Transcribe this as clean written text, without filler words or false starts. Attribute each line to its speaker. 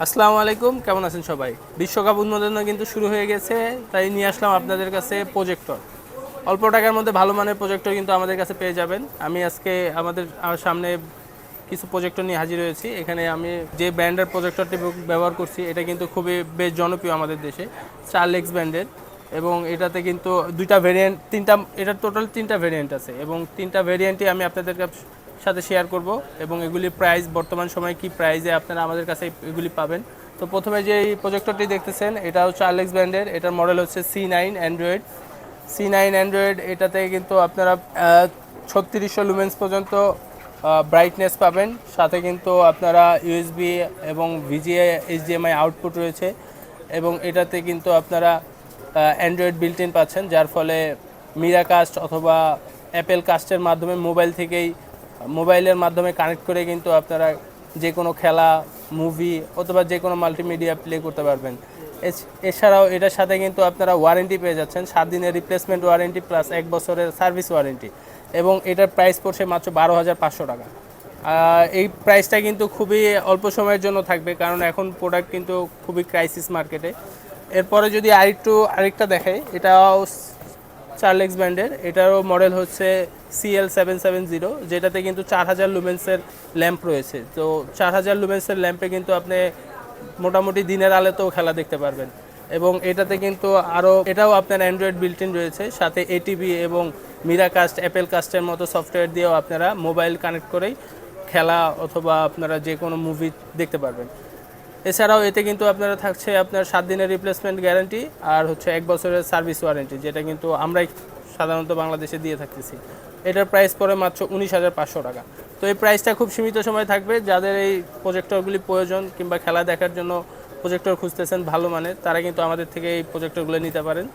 Speaker 1: আসসালামু আলাইকুম, কেমন আছেন সবাই? বিশ্বকাপ উন্মোদন কিন্তু শুরু হয়ে গেছে, তাই নিয়ে আসলাম আপনাদের কাছে প্রজেক্টর। অল্প টাকার মধ্যে ভালো মানের প্রজেক্টর কিন্তু আমাদের কাছে পেয়ে যাবেন। আমি আজকে আমার সামনে কিছু প্রজেক্টর নিয়ে হাজির হয়েছি। এখানে আমি যে ব্র্যান্ডের প্রজেক্টরটি ব্যবহার করছি এটা কিন্তু খুবই বেশ জনপ্রিয় আমাদের দেশে, চার্লেক্স ব্র্যান্ডের। এবং এটাতে কিন্তু দুইটা ভেরিয়েন্ট, এটার টোটাল তিনটা ভেরিয়েন্ট আছে এবং তিনটা ভেরিয়েন্টই আমি আপনাদের সাথে শেয়ার করব এবং এগুলির প্রাইস বর্তমান সময়ে কি প্রাইসে আপনারা আমাদের কাছে এগুলি পাবেন। তো প্রথমে যে এই প্রজেক্টরটি দেখতেছেন এটা হচ্ছে চার্লেক্স ব্র্যান্ডের, এটার মডেল হচ্ছে C9 অ্যান্ড্রয়েড। এটাতে কিন্তু আপনারা 3600 লুমেন্স পর্যন্ত ব্রাইটনেস পাবেন। সাথে কিন্তু আপনারা ইউএসবি এবং ভিজিএ এইচডিএমআই আউটপুট রয়েছে এবং এটাতে কিন্তু আপনারা অ্যান্ড্রয়েড বিল্ট ইন পাচ্ছেন, যার ফলে মিরাকাস্ট অথবা অ্যাপেল কাস্টের মাধ্যমে মোবাইলের মাধ্যমে কানেক্ট করে কিন্তু আপনারা যে কোনো খেলা, মুভি অথবা যে কোনো মাল্টিমিডিয়া প্লে করতে পারবেন। এছাড়াও এটার সাথে কিন্তু আপনারা ওয়ারেন্টি পেয়ে যাচ্ছেন, 7 দিনের রিপ্লেসমেন্ট ওয়ারেন্টি প্লাস 1 বছরের সার্ভিস ওয়ারেন্টি এবং এটার প্রাইস পড়ছে মাত্র 12,500 টাকা। এই প্রাইসটা কিন্তু খুবই অল্প সময়ের জন্য থাকবে, কারণ এখন প্রোডাক্ট কিন্তু খুবই ক্রাইসিস মার্কেটে। এরপরে যদি আরেকটা দেখাই, এটাও চার্লেক্স ব্র্যান্ডের, এটারও মডেল হচ্ছে CL770, যেটাতে কিন্তু 4000 লুমেন্সের ল্যাম্প রয়েছে। তো 4000 লুমেন্সের ল্যাম্পে কিন্তু আপনি মোটামুটি দিনের আলোতেও খেলা দেখতে পারবেন এবং এটাতে কিন্তু এটাও আপনার অ্যান্ড্রয়েড বিল্ট ইন রয়েছে, সাথে এটিভি এবং মিরাকাস্ট, অ্যাপেল কাস্টের মতো সফটওয়্যার দিয়েও আপনারা মোবাইল কানেক্ট করেই খেলা অথবা আপনারা যে কোনো মুভি দেখতে পারবেন। এছাড়াও এতে কিন্তু আপনারা থাকছে আপনার 7 দিনের রিপ্লেসমেন্ট গ্যারান্টি আর হচ্ছে 1 বছরের সার্ভিস ওয়ারেন্টি, যেটা কিন্তু আমরাই সাধারণত বাংলাদেশে দিয়ে থাকতেছি। এটার প্রাইস পড়ে মাত্র 19,500 টাকা। তো এই প্রাইসটা খুব সীমিত সময় থাকবে। যাদের এই প্রজেক্টরগুলি প্রয়োজন কিংবা খেলা দেখার জন্য প্রজেক্টর খুঁজতেছেন ভালো মানের, তারা কিন্তু আমাদের থেকে এই প্রজেক্টরগুলো নিতে পারেন।